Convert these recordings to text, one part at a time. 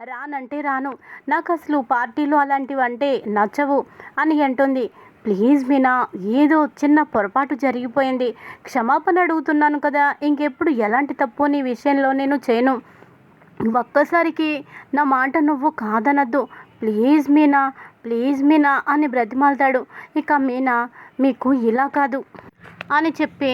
రానంటే రాను. నాకసలు పార్టీలు అలాంటివంటే నచ్చవు అని అంటుంది. ప్లీజ్ మీనా, ఏదో చిన్న పొరపాటు జరిగిపోయింది. క్షమాపణ అడుగుతున్నాను కదా! ఇంకెప్పుడు ఎలాంటి తప్పు నీ విషయంలో నేను చేయను. ఒక్కసారికి నా మాట నువ్వు కాదనద్దు. ప్లీజ్ మీనా, ప్లీజ్ మీనా అని బ్రతిమాలతాడు. ఇక మీనా, మీకు ఇలా కాదు అని చెప్పి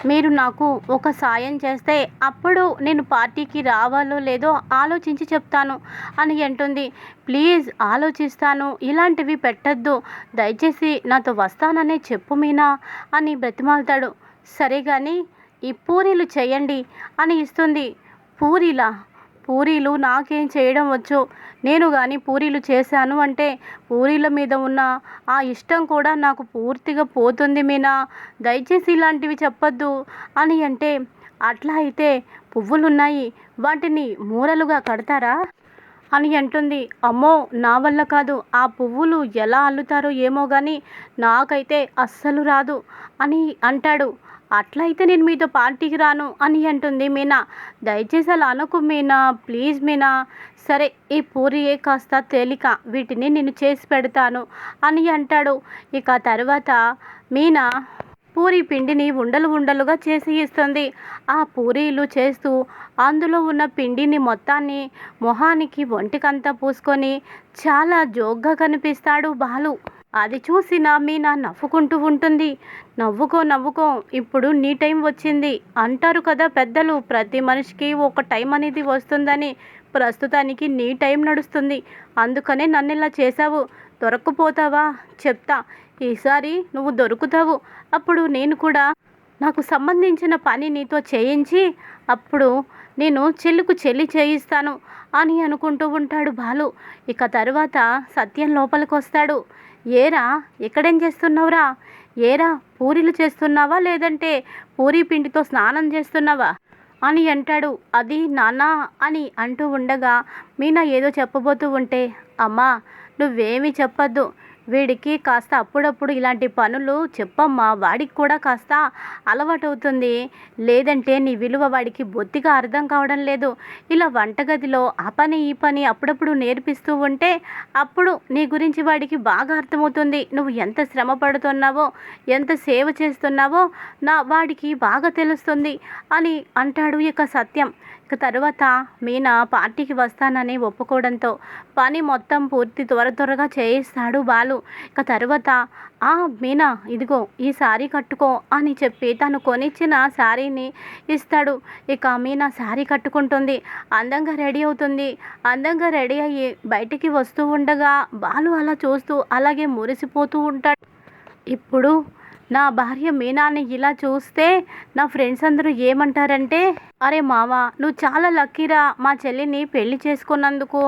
మీరు నాకు ఒక సాయం చేస్తే అప్పుడు నేను పార్టీకి రావాలో లేదో ఆలోచించి చెప్తాను అని అంటుంది. ప్లీజ్ ఆలోచిస్తాను, ఇలాంటివి పెట్టద్దు, దయచేసి నాతో వస్తాననే చెప్పు మీనా అని బ్రతిమాలతాడు. సరే కానీ ఈ పూరీలు చేయండి అని ఇస్తుంది. పూరీలా? పూరీలు నాకేం చేయడం వచ్చు. నేను కానీ పూరీలు చేశాను అంటే పూరీల మీద ఉన్న ఆ ఇష్టం కూడా నాకు పూర్తిగా పోతుంది మీనా, దయచేసి ఇలాంటివి చెప్పొద్దు అని అంటే, అట్లా అయితే పువ్వులున్నాయి, వాటిని మూరలుగా కడతారా అని అంటుంది. అమ్మో, నా వల్ల కాదు, ఆ పువ్వులు ఎలా అల్లుతారో ఏమో కానీ నాకైతే అస్సలు రాదు అని అంటాడు. అట్లయితే నేను మీతో పార్టీకి రాను అని అంటుంది మీనా. దయచేసి అలా అనకు మీనా, ప్లీజ్ మీనా. సరే, ఈ పూరియే కాస్త తేలిక, వీటిని నేను చేసి పెడతాను అని అంటాడు. ఇక తర్వాత మీనా పూరి పిండిని ఉండలు ఉండలుగా చేసి ఇస్తుంది. ఆ పూరీలు చేస్తూ అందులో ఉన్న పిండిని మొత్తాన్ని మొహానికి ఒంటికంతా పూసుకొని చాలా జోగ్గా కనిపిస్తాడు బాలు. అది చూసిన మీనా నవ్వుకుంటూ ఉంటుంది. నవ్వుకో నవ్వుకో, ఇప్పుడు నీ టైం వచ్చింది. అంటారు కదా పెద్దలు, ప్రతి మనిషికి ఒక టైం అనేది వస్తుందని. ప్రస్తుతానికి నీ టైం నడుస్తుంది, అందుకనే నన్ను ఇలా చేశావు. దొరక్కపోతావా? చెప్తా, ఈసారి నువ్వు దొరుకుతావు. అప్పుడు నేను కూడా నాకు సంబంధించిన పని నీతో చేయించి అప్పుడు నేను చెల్లికు చెల్లి చేయిస్తాను అని అనుకుంటూ ఉంటాడు బాలు. ఇక తర్వాత సత్యం లోపలికి వస్తాడు. ఏరా, ఎక్కడేం చేస్తున్నావురా? ఏరా, పూరీలు చేస్తున్నావా లేదంటే పూరీ పిండితో స్నానం చేస్తున్నావా అని అంటాడు. అది నాన్న అని అంటూ ఉండగా మీనా ఏదో చెప్పబోతూ ఉంటే, అమ్మా నువ్వేమీ చెప్పొద్దు, వీడికి కాస్త అప్పుడప్పుడు ఇలాంటి పనులు చెప్పమ్మా, వాడికి కూడా కాస్త అలవాటవుతుంది. లేదంటే నీ విలువ వాడికి బొత్తిగా అర్థం కావడం లేదు. ఇలా వంటగదిలో ఆ పని ఈ పని అప్పుడప్పుడు నేర్పిస్తూ ఉంటే అప్పుడు నీ గురించి వాడికి బాగా అర్థమవుతుంది. నువ్వు ఎంత శ్రమ పడుతున్నావో, ఎంత సేవ చేస్తున్నావో వాడికి బాగా తెలుస్తుంది అని అంటాడు ఇక సత్యం. ఇక తర్వాత మీనా పార్టీకి వస్తానని ఒప్పుకోవడంతో పని మొత్తం పూర్తి త్వరగా చేయిస్తాడు బాలు. ఇక తర్వాత మీనా, ఇదిగో ఈ శారీ కట్టుకో అని చెప్పి తను కొనిచ్చిన శారీని ఇస్తాడు. ఇక మీనా శారీ కట్టుకుంటుంది, అందంగా రెడీ అవుతుంది. అందంగా రెడీ అయ్యి బయటికి వస్తూ ఉండగా బాలు అలా చూస్తూ అలాగే మురిసిపోతూ ఉంటాడు. ఇప్పుడు నా భార్య మీనాని ఇలా చూస్తే నా ఫ్రెండ్స్ అందరూ ఏమంటారంటే, అరే మావా, నువ్వు చాలా లక్కీరా మా చెల్లిని పెళ్లి చేసుకున్నందుకు.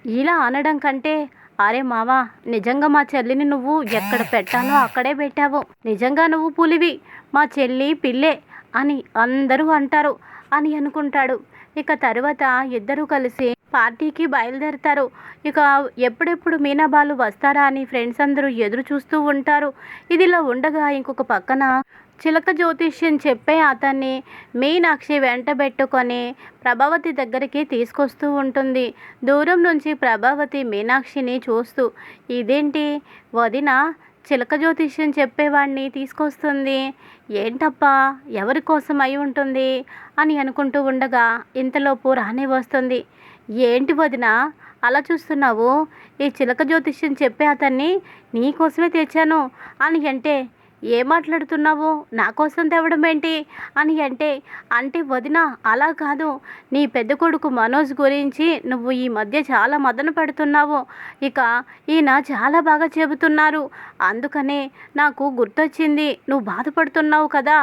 ఇలా అనడం కంటే, అరే మావా, నిజంగా మా చెల్లిని నువ్వు ఎక్కడ పెట్టాలో అక్కడే పెట్టావు. నిజంగా నువ్వు పులివి, మా చెల్లి పిల్లే అని అందరూ అంటారు అని అనుకుంటాడు. ఇక తర్వాత ఇద్దరూ కలిసి పార్టీకి బయలుదేరుతారు. ఇక ఎప్పుడెప్పుడు మీనా బాలు వస్తారా అని ఫ్రెండ్స్ అందరూ ఎదురు చూస్తూ ఉంటారు. ఇదిలా ఉండగా ఇంకొక పక్కన చిలక జ్యోతిష్యం చెప్పే అతన్ని మీనాక్షి వెంటబెట్టుకొని ప్రభావతి దగ్గరికి తీసుకొస్తూ ఉంటుంది. దూరం నుంచి ప్రభావతి మీనాక్షిని చూస్తూ, ఇదేంటి వదిన చిలక జ్యోతిష్యం చెప్పేవాడిని తీసుకొస్తుంది, ఏంటప్పా ఎవరి కోసం అయి ఉంటుంది అని అనుకుంటూ ఉండగా ఇంతలోపు రానే వస్తుంది. ఏంటి వదిన అలా చూస్తున్నావు? ఈ చిలక జ్యోతిష్యం చెప్పే అతన్ని నీకోసమే తెచ్చాను అని అంటే, ఏం మాట్లాడుతున్నావు, నా కోసం తేవడం ఏంటి అని అంటే వదిన అలా కాదు, నీ పెద్ద కొడుకు మనోజ్ గురించి నువ్వు ఈ మధ్య చాలా మదన పెడుతున్నావు. ఇక ఈయన చాలా బాగా చెబుతున్నారు, అందుకనే నాకు గుర్తొచ్చింది, నువ్వు బాధపడుతున్నావు కదా,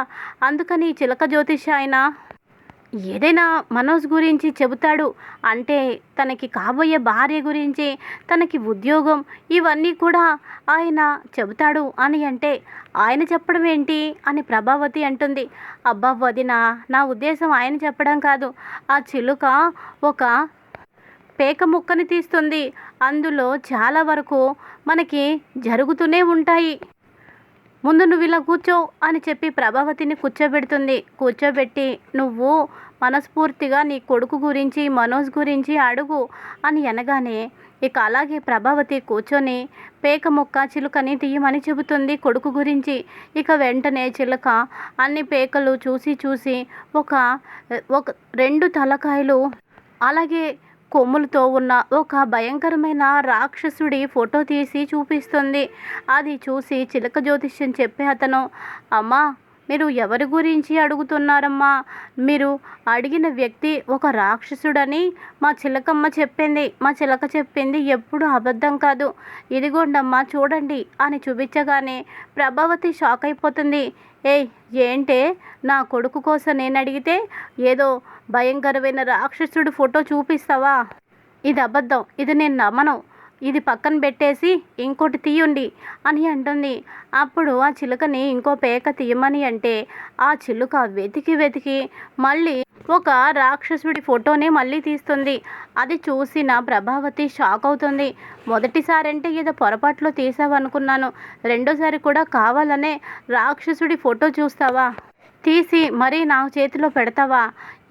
అందుకని చిలక జ్యోతిష ఆయన ఏదైనా మనోజ్ గురించి చెబుతాడు అంటే తనకి కాబోయే భార్య గురించి, తనకి ఉద్యోగం, ఇవన్నీ కూడా ఆయన చెబుతాడు అని అంటే, ఆయన చెప్పడం ఏంటి అని ప్రభావతి అంటుంది. అబ్బా వదిన, నా ఉద్దేశం ఆయన చెప్పడం కాదు, ఆ చిలుక ఒక పేక ముక్కని తీస్తుంది, అందులో చాలా వరకు మనకి జరుగుతూనే ఉంటాయి. ముందు నువ్వు ఇలా కూర్చో అని చెప్పి ప్రభావతిని కూర్చోబెడుతుంది. కూర్చోబెట్టి, నువ్వు మనస్ఫూర్తిగా నీ కొడుకు గురించి మనోజ్ గురించి అడుగు అని అనగానే ఇక అలాగే ప్రభావతి కూర్చొని పేక ముక్క చిలుకని తీయమని చెబుతుంది కొడుకు గురించి. ఇక వెంటనే చిలుక అన్ని పేకలు చూసి చూసి ఒక ఒక 2 తలకాయలు అలాగే కొమ్ములతో ఉన్న ఒక భయంకరమైన రాక్షసుడి ఫోటో తీసి చూపిస్తుంది. అది చూసి చిలక జ్యోతిష్యం చెప్పే అతను, అమ్మా మీరు ఎవరి గురించి అడుగుతున్నారమ్మా? మీరు అడిగిన వ్యక్తి ఒక రాక్షసుడని మా చిలకమ్మ చెప్పింది. మా చిలక చెప్పింది ఎప్పుడు అబద్ధం కాదు. ఇదిగోండమ్మా చూడండి అని చూపించగానే ప్రభావతి షాక్ అయిపోతుంది. ఏయ్ ఏంటే, నా కొడుకు కోసం నేను అడిగితే ఏదో భయంకరమైన రాక్షసుడు ఫోటో చూపిస్తావా? ఇది అబద్ధం, ఇది నేను నమ్మను. ఇది పక్కన పెట్టేసి ఇంకోటి తీయండి అని అంటుంది. అప్పుడు ఆ చిలుకని ఇంకో పేక తీయమని అంటే ఆ చిలుక వెతికి వెతికి మళ్ళీ ఒక రాక్షసుడి ఫోటోని మళ్ళీ తీస్తుంది. అది చూసిన ప్రభావతి షాక్ అవుతుంది. మొదటిసారి అంటే ఏదో పొరపాట్లో తీసావనుకున్నాను, రెండోసారి కూడా కావాలనే రాక్షసుడి ఫోటో చూస్తావా? తీసి మరీ నా చేతిలో పెడతావా?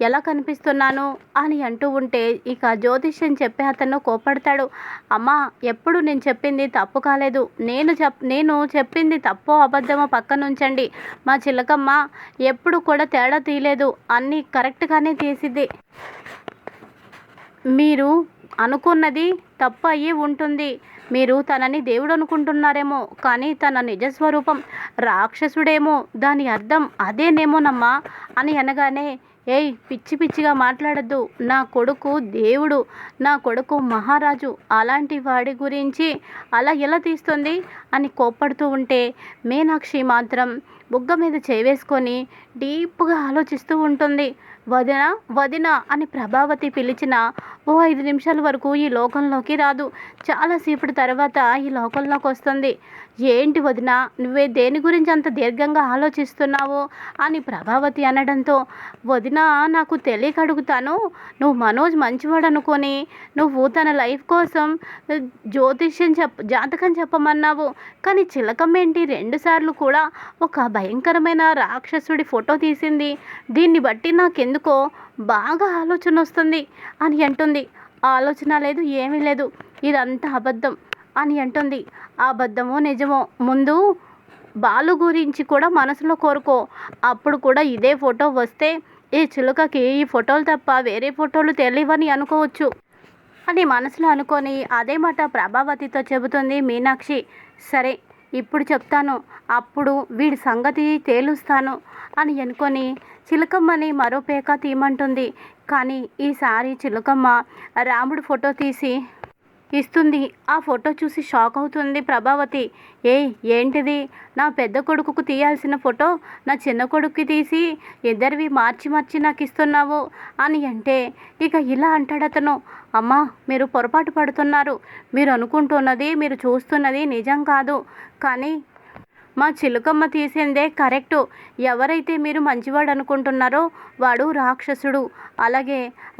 ఎలా కనిపిస్తున్నాను అని అంటూ ఉంటే ఇక జ్యోతిష్యం చెప్పే అతను కోపడతాడు. అమ్మా ఎప్పుడు నేను చెప్పింది తప్పు కాలేదు. నేను చెప్పింది తప్పో అబద్ధమో పక్కన ఉంచండి. మా చిలకమ్మ ఎప్పుడు కూడా తేడా తీయలేదు, అన్నీ కరెక్ట్గానే తీసిద్ది. మీరు అనుకున్నది తప్పు అయ్యి ఉంటుంది. మీరు తనని దేవుడు అనుకుంటున్నారేమో, కానీ తన నిజస్వరూపం రాక్షసుడేమో, దాని అర్థం అదేనేమోనమ్మా అని అనగానే, ఏయ్ పిచ్చి పిచ్చిగా మాట్లాడద్దు, నా కొడుకు దేవుడు, నా కొడుకు మహారాజు, అలాంటి వాడి గురించి అలా ఎలా తీస్తుంది అని కోప్పడుతూ ఉంటే మీనాక్షి మాత్రం బుగ్గ మీద చేవేసుకొని డీప్గా ఆలోచిస్తూ ఉంటుంది. వదిన వదిన అని ప్రభావతి పిలిచిన ఓ 5 నిమిషాల వరకు ఈ లోకంలోకి రాదు. చాలాసేపటి తర్వాత ఈ లోకంలోకి వస్తుంది. ఏంటి వదిన, నువ్వే దేని గురించి అంత దీర్ఘంగా ఆలోచిస్తున్నావు అని ప్రభావతి అనడంతో, వదిన నాకు తెలియక అడుగుతాను, నువ్వు మనోజ్ మంచివాడు అనుకొని నువ్వు తన లైఫ్ కోసం జాతకం చెప్పమన్నావు, కానీ చిలకమ్మ ఏంటి 2 సార్లు కూడా ఒక భయంకరమైన రాక్షసుడి ఫోటో తీసింది. దీన్ని బట్టి నాకెందుకో బాగా ఆలోచన వస్తుంది అని అంటుంది. ఆలోచన లేదు, ఏమీ లేదు, ఇదంతా అబద్ధం అని అంటుంది. అబద్ధమో నిజమో ముందు బాలు గురించి కూడా మనసులో కోరుకో. అప్పుడు కూడా ఇదే ఫోటో వస్తే ఈ చిలుకకి ఈ ఫోటోలు తప్ప వేరే ఫోటోలు తెలియవని అనుకోవచ్చు అని మనసులో అనుకొని అదే మాట ప్రభావతితో చెబుతుంది మీనాక్షి. సరే ఇప్పుడు చెప్తాను, అప్పుడు వీడి సంగతి తేలుస్తాను అని అనుకొని చిలకమ్మని మరో పేక తీయమంటుంది. కానీ ఈసారి చిలకమ్మ రాముడు ఫోటో తీసి ఇస్తుంది. ఆ ఫోటో చూసి షాక్ అవుతుంది ప్రభావతి. ఏంటిది, నా పెద్ద కొడుకుకు తీయాల్సిన ఫోటో నా చిన్న కొడుకుకి తీసి ఇద్దరివి మార్చి మార్చి నాకు ఇస్తున్నావు అని అంటే ఇక ఇలా అంటాడు అతను, అమ్మా మీరు పొరపాటు పడుతున్నారు, మీరు అనుకుంటున్నది మీరు చూస్తున్నది నిజం కాదు, కానీ మా చిలుకమ్మ తీసిందే కరెక్టు. ఎవరైతే మీరు మంచివాడు అనుకుంటున్నారో వాడు రాక్షసుడు, అలాగే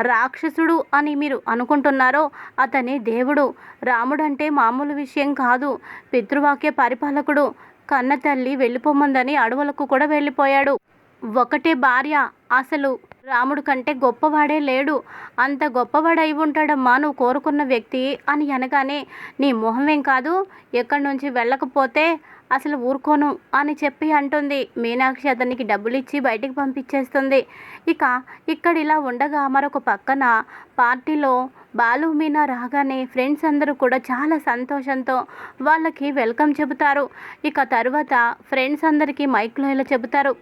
రాక్షసుడు అని మీరు అనుకుంటున్నారో అతనే దేవుడు. రాముడు అంటే మామూలు విషయం కాదు, పితృవాక్య పరిపాలకుడు. కన్న తల్లి వెళ్ళిపోమందని అడవులకు కూడా వెళ్ళిపోయాడు. ఒకటే భార్య, అసలు రాముడు కంటే గొప్పవాడే లేడు, అంత గొప్పవాడై ఉంటాడమ్మా నువ్వు కోరుకున్న వ్యక్తి అని అనగానే, నీ మొహమేం కాదు, ఎక్కడి నుంచి వెళ్ళకపోతే అసలు ఊరుకోను అని చెప్పి అంటుంది. మీనాక్షి అతనికి డబ్బులు ఇచ్చి బయటికి పంపించేస్తుంది. ఇక్కడ ఇలా ఉండగా మరొక పక్కన పార్టీలో బాలు మీనా రాగానే ఫ్రెండ్స్ అందరూ కూడా చాలా సంతోషంతో వాళ్ళకి వెల్కమ్ చెబుతారు. తర్వాత ఫ్రెండ్స్ అందరికీ మైక్లో ఇలా చెబుతారు,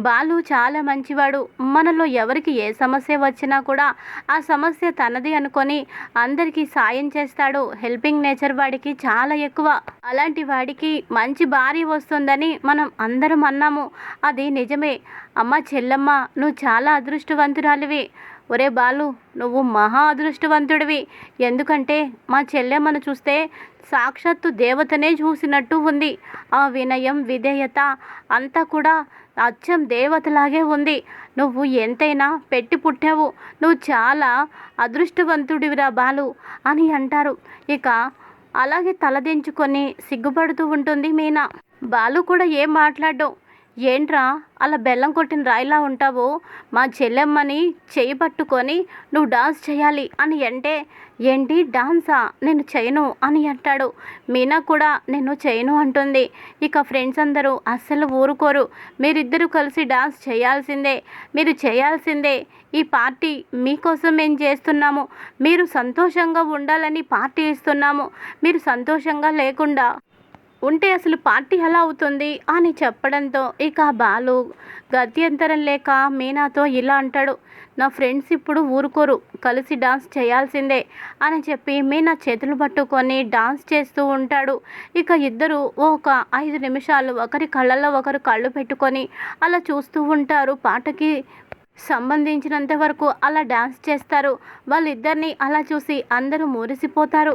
బాలు చాలా మంచివాడు, మనలో ఎవరికి ఏ సమస్య వచ్చినా కూడా ఆ సమస్య తనది అనుకొని అందరికీ సాయం చేస్తాడు. హెల్పింగ్ నేచర్ వాడికి చాలా ఎక్కువ. అలాంటి వాడికి మంచి భార్య వస్తుందని మనం అందరం అన్నాము, అది నిజమే. అమ్మ చెల్లమ్మ నువ్వు చాలా అదృష్టవంతురాలివి. ఒరే బాలు, నువ్వు మహా అదృష్టవంతుడివి. ఎందుకంటే మా చెల్లెమ్మను చూస్తే సాక్షాత్తు దేవతనే చూసినట్టు ఉంది. ఆ వినయం విధేయత అంతా కూడా అచ్చం దేవతలాగే ఉంది. నువ్వు ఎంతైనా పెట్టి పుట్టావు, నువ్వు చాలా అదృష్టవంతుడివిరా బాలు అని అంటారు. అలాగే తలదించుకొని సిగ్గుపడుతూ ఉంటుంది మీనా. బాలు కూడా ఏం మాట్లాడడం. ఏంట్రా అలా బెల్లం కొట్టిన రాయిలా ఉంటావు? మా చెల్లెమ్మని చెయ్యి పట్టుకొని నువ్వు డాన్స్ చేయాలి అని అంటే, ఏంటి డాన్సా? నేను చేయను అని అంటాడు. మీనా కూడా నేను చేయను అంటుంది. ఇక ఫ్రెండ్స్ అందరూ అస్సలు ఊరుకోరు. మీరిద్దరూ కలిసి డాన్స్ చేయాల్సిందే, మీరు చేయాల్సిందే. ఈ పార్టీ మీకోసం మేము చేస్తున్నాము. మీరు సంతోషంగా ఉండాలని పార్టీ ఇస్తున్నాము. మీరు సంతోషంగా లేకుండా ఉంటే అసలు పార్టీ ఎలా అవుతుంది అని చెప్పడంతో ఇక బాలు గత్యంతరం లేక మీనాతో ఇలా అంటాడు. నా ఫ్రెండ్స్ ఇప్పుడు ఊరుకోరు, కలిసి డాన్స్ చేయాల్సిందే అని చెప్పి మీనా చేతులు పట్టుకొని డాన్స్ చేస్తూ ఉంటాడు. ఇక ఇద్దరు ఒక 5 నిమిషాలు ఒకరి కళ్ళల్లో ఒకరు కళ్ళు పెట్టుకొని అలా చూస్తూ ఉంటారు. పాటకి సంబంధించినంత వరకు అలా డాన్స్ చేస్తారు. వాళ్ళిద్దరిని అలా చూసి అందరూ మురిసిపోతారు.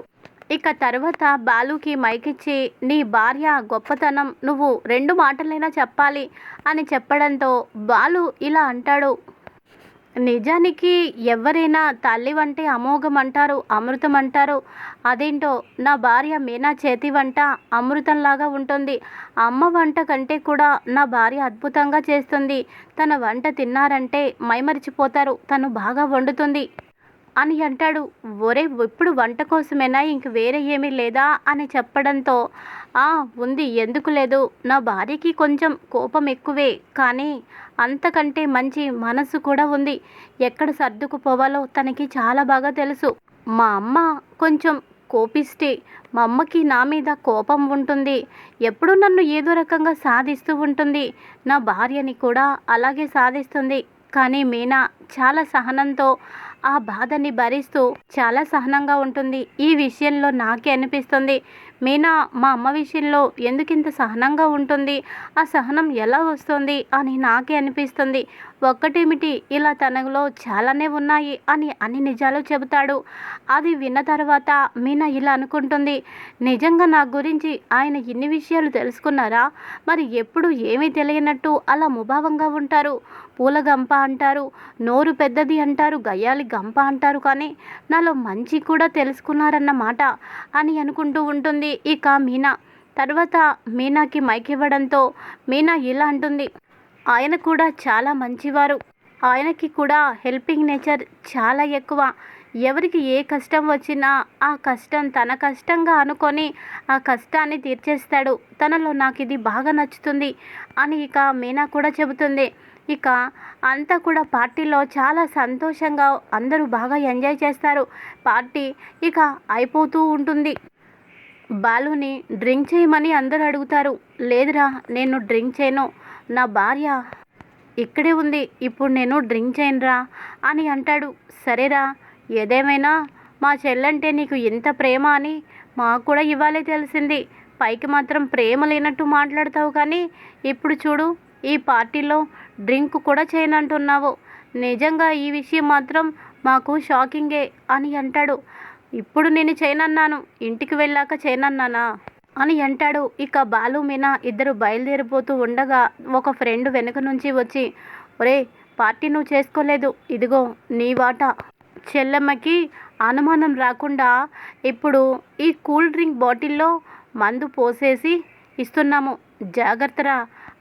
ఇక తర్వాత బాలుకి మైకిచ్చి నీ భార్య గొప్పతనం నువ్వు 2 మాటలైనా చెప్పాలి అని చెప్పడంతో బాలు ఇలా అంటాడు. నిజానికి ఎవరైనా తల్లి వంటే అమోఘం అంటారు, అమృతం అంటారు. అదేంటో నా భార్య మీనా చేతి వంట అమృతంలాగా ఉంటుంది. అమ్మ వంట కంటే కూడా నా భార్య అద్భుతంగా చేస్తుంది. తన వంట తిన్నారంటే మైమరిచిపోతారు. తను బాగా వండుతుంది అని అంటాడు. ఒరే ఇప్పుడు వంట కోసమేనా, ఇంక వేరే ఏమీ లేదా అని చెప్పడంతో ఉంది, ఎందుకు లేదు, నా భార్యకి కొంచెం కోపం ఎక్కువే, కానీ అంతకంటే మంచి మనసు కూడా ఉంది. ఎక్కడ సర్దుకుపోవాలో తనకి చాలా బాగా తెలుసు. మా అమ్మ కొంచెం కోపిస్తే మా అమ్మకి నా మీద కోపం ఉంటుంది. ఎప్పుడు నన్ను ఏదో రకంగా సాధిస్తూ ఉంటుంది. నా భార్యని కూడా అలాగే సాధిస్తుంది. కానీ మీనా చాలా సహనంతో ఆ బాధని భరిస్తూ చాలా సహనంగా ఉంటుంది. ఈ విషయంలో నాకే అనిపిస్తుంది, మీనా మా అమ్మ విషయంలో ఎందుకింత సహనంగా ఉంటుంది, ఆ సహనం ఎలా వస్తుంది అని నాకే అనిపిస్తుంది. ఒక్కటేమిటి, ఇలా తనలో చాలానే ఉన్నాయి అని అన్ని నిజాలు చెబుతాడు. అది విన్న తర్వాత మీనా ఇలా అనుకుంటుంది, నిజంగా నా గురించి ఆయన ఇన్ని విషయాలు తెలుసుకున్నారా? మరి ఎప్పుడు ఏమీ తెలియనట్టు అలా ముభావంగా ఉంటారు. పూల గంప అంటారు, నోరు పెద్దది అంటారు, గయ్యాలి గంప అంటారు, కానీ నాలో మంచి కూడా తెలుసుకున్నారన్నమాట అని అనుకుంటూ ఉంటుంది ఇక మీనా. తర్వాత మీనాకి మైక్ ఇవ్వడంతో మీనా ఇలా అంటుంది, ఆయన కూడా చాలా మంచివారు. ఆయనకి కూడా హెల్పింగ్ నేచర్ చాలా ఎక్కువ. ఎవరికి ఏ కష్టం వచ్చినా ఆ కష్టం తన కష్టంగా అనుకొని ఆ కష్టాన్ని తీర్చేస్తాడు. తనలో నాకు ఇది బాగా నచ్చుతుంది అని ఇక మీనా కూడా చెబుతుంది. ఇక అంతా కూడా పార్టీలో చాలా సంతోషంగా అందరూ బాగా ఎంజాయ్ చేస్తారు. పార్టీ ఇక అయిపోతూ ఉంటుంది. బాలుని డ్రింక్ చేయమని అందరూ అడుగుతారు. లేదురా నేను డ్రింక్ చేయను, నా భార్య ఇక్కడే ఉంది, ఇప్పుడు నేను డ్రింక్ చేయనురా అని అంటాడు. సరేరా, ఏదేమైనా మా చెల్లంటే నీకు ఎంత ప్రేమ అని మాకు కూడా ఇవాళే తెలిసింది. పైకి మాత్రం ప్రేమ లేనట్టు మాట్లాడతావు, కానీ ఇప్పుడు చూడు ఈ పార్టీలో డ్రింక్ కూడా చేయనంటున్నావు. నిజంగా ఈ విషయం మాత్రం మాకు షాకింగే అని అంటాడు. ఇప్పుడు నేను చేయనన్నాను, ఇంటికి వెళ్ళాక చేయనన్నానా అని అంటాడు. ఇక బాలు మీనా ఇద్దరు బయలుదేరిపోతూ ఉండగా ఒక ఫ్రెండ్ వెనుక నుంచి వచ్చి, ఒరే పార్టీ నువ్వు చేసుకోలేదు, ఇదిగో నీ వాటా. చెల్లెమ్మకి అనుమానం రాకుండా ఇప్పుడు ఈ కూల్ డ్రింక్ బాటిల్లో మందు పోసేసి ఇస్తున్నాము, జాగ్రత్తరా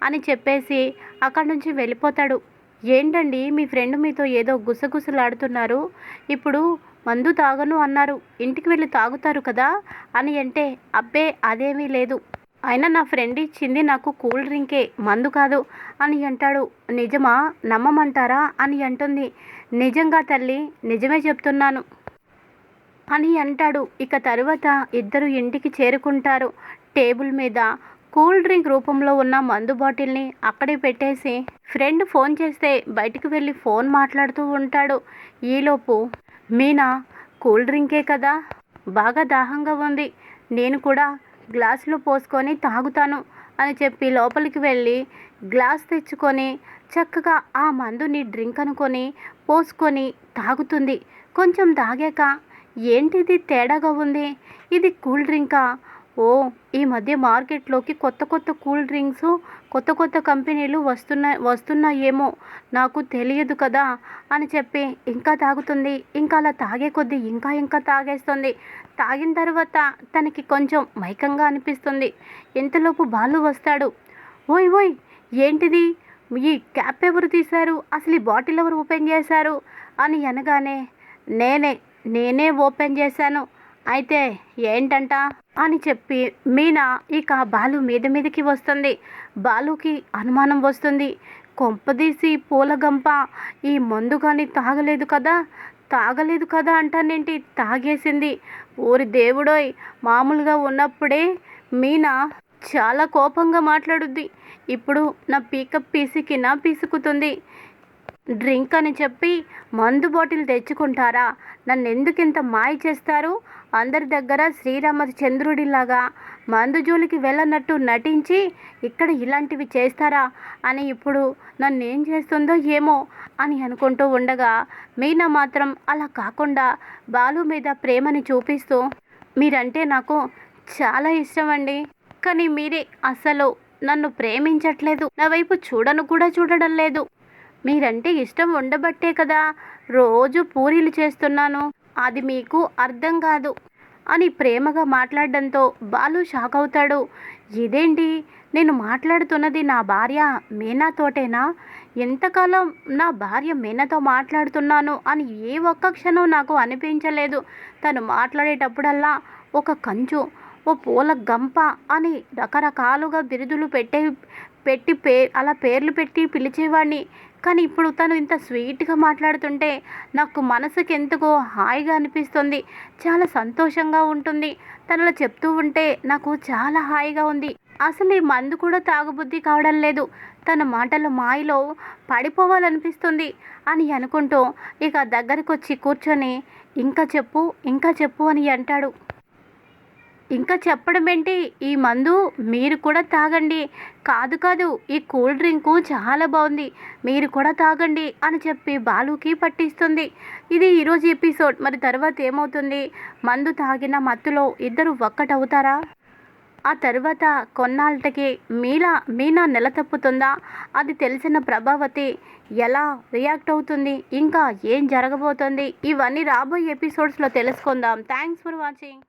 అని చెప్పేసి అక్కడి నుంచి వెళ్ళిపోతాడు. ఏంటండి మీ ఫ్రెండ్ మీతో ఏదో గుసగుసలాడుతున్నారు, ఇప్పుడు మందు తాగను అన్నారు, ఇంటికి వెళ్ళి తాగుతారు కదా అని అంటే, అబ్బే అదేమీ లేదు, అయినా నా ఫ్రెండ్ ఇచ్చింది నాకు కూల్ డ్రింకే, మందు కాదు అని అంటాడు. నిజమా, నమ్మమంటారా అని అంటుంది. నిజంగా తల్లి, నిజమే చెప్తున్నాను అని అంటాడు. ఇక తరువాత ఇద్దరు ఇంటికి చేరుకుంటారు. టేబుల్ మీద కూల్ డ్రింక్ రూపంలో ఉన్న మందు బాటిల్ని అక్కడే పెట్టేసి ఫ్రెండ్ ఫోన్ చేస్తే బయటికి వెళ్ళి ఫోన్ మాట్లాడుతూ ఉంటాడు. ఈలోపు మీనా కూల్ డ్రింకే కదా, బాగా దాహంగా ఉంది, నేను కూడా గ్లాసులో పోసుకొని తాగుతాను అని చెప్పి లోపలికి వెళ్ళి గ్లాస్ తెచ్చుకొని చక్కగా ఆ మందుని డ్రింక్ అనుకొని పోసుకొని తాగుతుంది. కొంచెం తాగాక ఏంటిది తేడాగా ఉంది, ఇది కూల్ డ్రింకా, ఓ ఈ మధ్య మార్కెట్లోకి కొత్త కొత్త కూల్ డ్రింక్స్ కొత్త కొత్త కంపెనీలు వస్తున్నాయేమో, నాకు తెలియదు కదా అని చెప్పి ఇంకా తాగుతుంది. ఇంకా అలా తాగే కొద్దీ ఇంకా ఇంకా తాగేస్తుంది. తాగిన తర్వాత తనకి కొంచెం మైకంగా అనిపిస్తుంది. ఇంతలోపు బాలు వస్తాడు. ఓయ్ ఓయ్ ఏంటిది, ఈ క్యాప్ ఎవరు తీశారు, అసలు ఈ బాటిల్ ఎవరు ఓపెన్ చేశారు అని అనగానే నేనే నేనే ఓపెన్ చేశాను, అయితే ఏంటంట అని చెప్పి మీనా ఇక బాలు మీదకి వస్తుంది. బాలుకి అనుమానం వస్తుంది. కొంపదీసి పూలగంప ఈ మందు కానీ తాగలేదు కదా అంటానేంటి, తాగేసింది. ఊరి దేవుడోయ్, మామూలుగా ఉన్నప్పుడే మీనా చాలా కోపంగా మాట్లాడుద్ది, ఇప్పుడు నా పీసుకుతుంది. డ్రింక్ అని చెప్పి మందు బాటిల్ తెచ్చుకుంటారా, నన్నెందుకు ఇంత మాయ చేస్తారు, అందరి దగ్గర శ్రీరామచంద్రుడిలాగా మందు జోలికి వెళ్ళనట్టు నటించి ఇక్కడ ఇలాంటివి చేస్తారా అని ఇప్పుడు నన్నేం చేస్తుందో ఏమో అని అనుకుంటూ ఉండగా మీనా మాత్రం అలా కాకుండా బాలు మీద ప్రేమని చూపిస్తూ, మీరంటే నాకు చాలా ఇష్టం అండి, కానీ మీరే అసలు నన్ను ప్రేమించట్లేదు, నా వైపు చూడడం లేదు, మీరంటే ఇష్టం ఉండబట్టే కదా రోజు పూరీలు చేస్తున్నాను, అది మీకు అర్థం కాదు అని ప్రేమగా మాట్లాడడంతో బాలు షాక్ అవుతాడు. ఇదేంటి, నేను మాట్లాడుతున్నది నా భార్య మీనాతోటేనా, ఎంతకాలం నా భార్య మీనాతో మాట్లాడుతున్నాను అని ఏ ఒక్క క్షణం నాకు అనిపించలేదు. తను మాట్లాడేటప్పుడల్లా ఒక కంచు, ఓ పూల గంప అని రకరకాలుగా బిరుదులు అలా పేర్లు పెట్టి పిలిచేవాడిని, కానీ ఇప్పుడు తను ఇంత స్వీట్గా మాట్లాడుతుంటే నాకు మనసుకి ఎందుకో హాయిగా అనిపిస్తుంది, చాలా సంతోషంగా ఉంటుంది, తనలో చెప్తూ ఉంటే నాకు చాలా హాయిగా ఉంది, అసలు ఈ మందు కూడా తాగబుద్ధి కావడం లేదు, తన మాటల మాయలో పడిపోవాలనిపిస్తుంది అని అనుకుంటూ ఇక దగ్గరికి వచ్చి కూర్చొని ఇంకా చెప్పు అని అంటాడు. ఇంకా చెప్పడం ఏంటి, ఈ మందు మీరు కూడా తాగండి, కాదు ఈ కూల్ డ్రింకు చాలా బాగుంది, మీరు కూడా తాగండి అని చెప్పి బాలుకి పట్టిస్తుంది. ఇది ఈరోజు ఎపిసోడ్. మరి తర్వాత ఏమవుతుంది, మందు తాగిన మత్తులో ఇద్దరు ఒక్కటవుతారా, ఆ తర్వాత కొన్నాళ్ళకి మీనా నెల తప్పుతుందా, అది తెలిసిన ప్రభావతి ఎలా రియాక్ట్ అవుతుంది, ఇంకా ఏం జరగబోతుంది, ఇవన్నీ రాబోయే ఎపిసోడ్స్లో తెలుసుకుందాం. Thanks for watching.